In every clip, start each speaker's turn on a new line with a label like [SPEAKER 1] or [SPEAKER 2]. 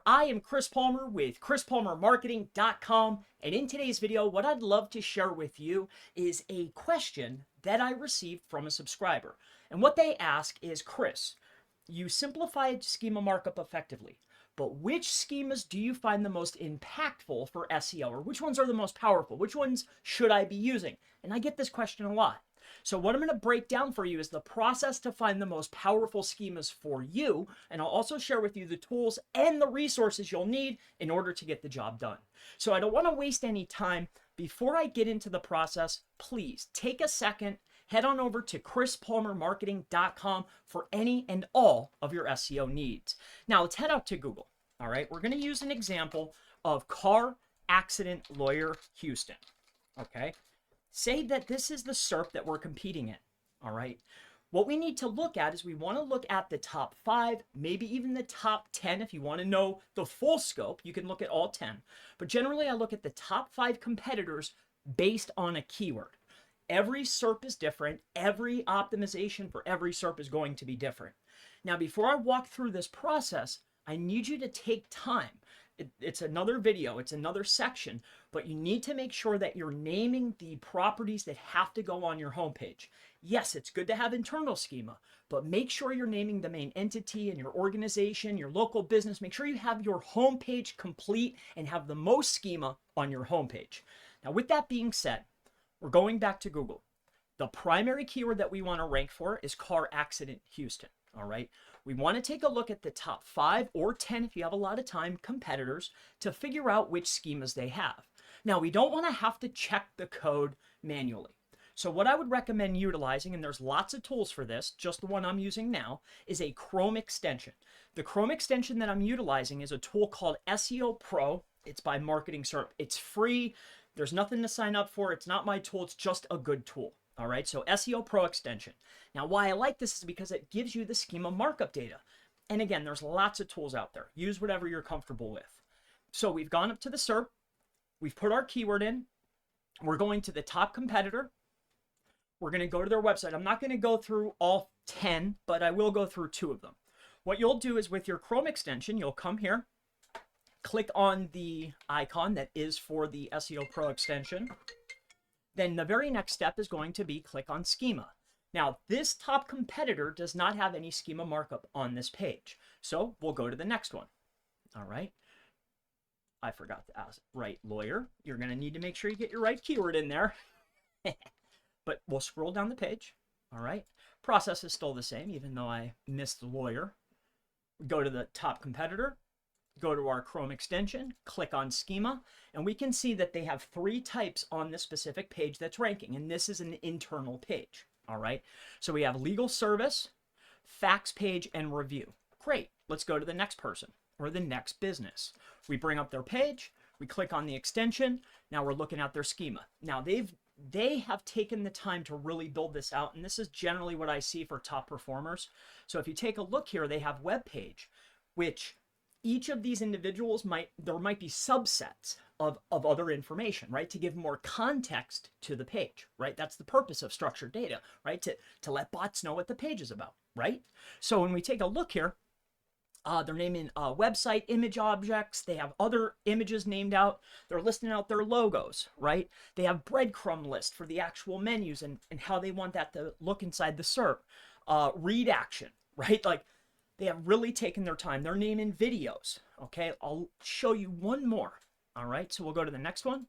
[SPEAKER 1] I am Chris Palmer with ChrisPalmerMarketing.com, and in today's video, what I'd love to share with you is a question that I received from a subscriber. And what they ask is, Chris, you simplified schema markup effectively, but which schemas do you find the most impactful for SEO? Or which ones are the most powerful? Which ones should I be using? And I get this question a lot. So what I'm going to break down for you is the process to find the most powerful schemas for you. And I'll also share with you the tools and the resources you'll need in order to get the job done. So I don't want to waste any time. Before I get into the process, please take a second, head on over to ChrisPalmerMarketing.com for any and all of your SEO needs. Now let's head out to Google. All right, we're going to use an example of car accident lawyer Houston. Okay. Say that this is the SERP that we're competing in, all right? What we need to look at is we want to look at the top 5, maybe even the top 10. If you want to know the full scope, you can look at all 10. But generally, I look at the top 5 competitors based on a keyword. Every SERP is different. Every optimization for every SERP is going to be different. Now, before I walk through this process, I need you to take time. It's another video, it's another section, but you need to make sure that you're naming the properties that have to go on your homepage. Yes, it's good to have internal schema, but make sure you're naming the main entity and your organization, your local business. Make sure you have your homepage complete and have the most schema on your homepage. Now, with that being said, we're going back to Google. The primary keyword that we want to rank for is car accident Houston. All right. We want to take a look at the top 5 or 10, if you have a lot of time, competitors to figure out which schemas they have. Now, we don't want to have to check the code manually. So what I would recommend utilizing, and there's lots of tools for this, just the one I'm using now, is a Chrome extension. The Chrome extension that I'm utilizing is a tool called SEO Pro. It's by Marketing Syrup. It's free. There's nothing to sign up for. It's not my tool. It's just a good tool. All right, so SEO Pro extension. Now, why I like this is because it gives you the schema markup data. And again, there's lots of tools out there. Use whatever you're comfortable with. So we've gone up to the SERP. We've put our keyword in. We're going to the top competitor. We're going to go to their website. I'm not going to go through all 10, but I will go through 2 of them. What you'll do is with your Chrome extension, you'll come here, click on the icon that is for the SEO Pro extension. Then the very next step is going to be click on schema. Now, this top competitor does not have any schema markup on this page. So we'll go to the next one. All right. I forgot to ask, right, lawyer. You're going to need to make sure you get your right keyword in there. But we'll scroll down the page. All right. Process is still the same, even though I missed the lawyer. Go to the top competitor. Go to our Chrome extension, click on schema, and we can see that they have 3 types on this specific page that's ranking, and this is an internal page. All right, so we have legal service, facts page, and review. Great. Let's go to the next person or the next business. We bring up their page, we click on the extension. Now we're looking at their schema. Now they have taken the time to really build this out, and this is generally what I see for top performers. So if you take a look here, they have web page, which each of these individuals there might be subsets of other information, right? To give more context to the page, right? That's the purpose of structured data, right? To let bots know what the page is about, right? So when we take a look here, they're naming website image objects. They have other images named out. They're listing out their logos, right? They have breadcrumb list for the actual menus and how they want that to look inside the SERP. Read action, right? Like, they have really taken their time. They're naming videos. Okay, I'll show you one more. All right, so we'll go to the next one.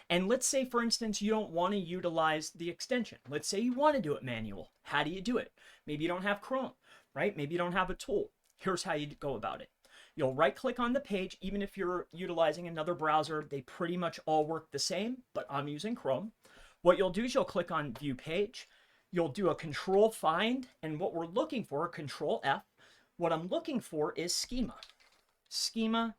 [SPEAKER 1] And let's say, for instance, you don't want to utilize the extension. Let's say you want to do it manual. How do you do it? Maybe you don't have Chrome, right? Maybe you don't have a tool. Here's how you go about it. You'll right-click on the page. Even if you're utilizing another browser, they pretty much all work the same, but I'm using Chrome. What you'll do is you'll click on View Page. You'll do a Control Find, and what we're looking for, Control F, what I'm looking for is schema, schema.org,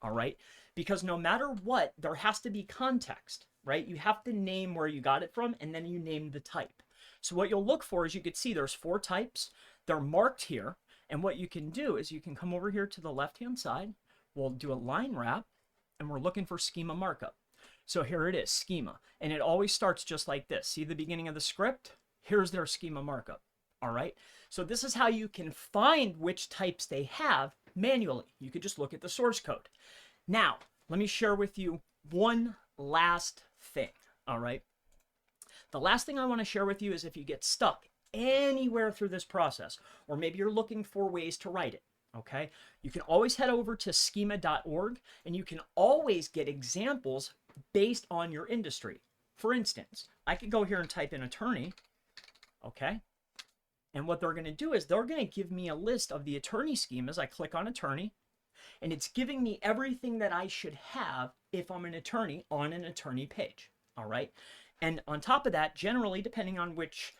[SPEAKER 1] all right? Because no matter what, there has to be context, right? You have to name where you got it from, and then you name the type. So what you'll look for is, you can see there's 4 types. They're marked here, and what you can do is you can come over here to the left-hand side. We'll do a line wrap, and we're looking for schema markup. So here it is, schema. And it always starts just like this. See the beginning of the script? Here's their schema markup. All right. So this is how you can find which types they have manually. You could just look at the source code. Now, let me share with you one last thing, all right? The last thing I want to share with you is if you get stuck anywhere through this process, or maybe you're looking for ways to write it, okay? You can always head over to schema.org and you can always get examples based on your industry. For instance, I could go here and type in attorney, okay? And what they're going to do is they're going to give me a list of the attorney schemas. I click on attorney, and it's giving me everything that I should have if I'm an attorney on an attorney page, all right? And on top of that, generally, depending on which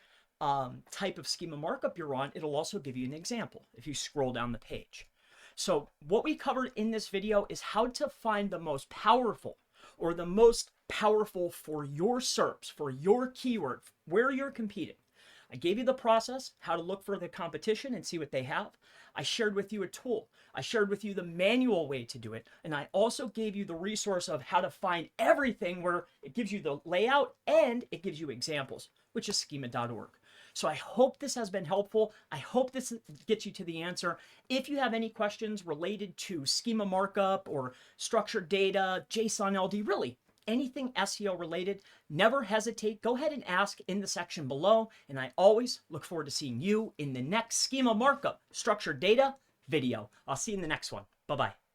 [SPEAKER 1] type of schema markup you're on, it'll also give you an example if you scroll down the page. So what we covered in this video is how to find the most powerful, or the most powerful for your SERPs, for your keyword, where you're competing. I gave you the process, how to look for the competition and see what they have. I shared with you a tool. I shared with you the manual way to do it. And I also gave you the resource of how to find everything, where it gives you the layout and it gives you examples, which is schema.org. So I hope this has been helpful. I hope this gets you to the answer. If you have any questions related to schema markup or structured data, Json LD, really anything SEO related, never hesitate. Go ahead and ask in the section below. And I always look forward to seeing you in the next schema markup structured data video. I'll see you in the next one. Bye-bye.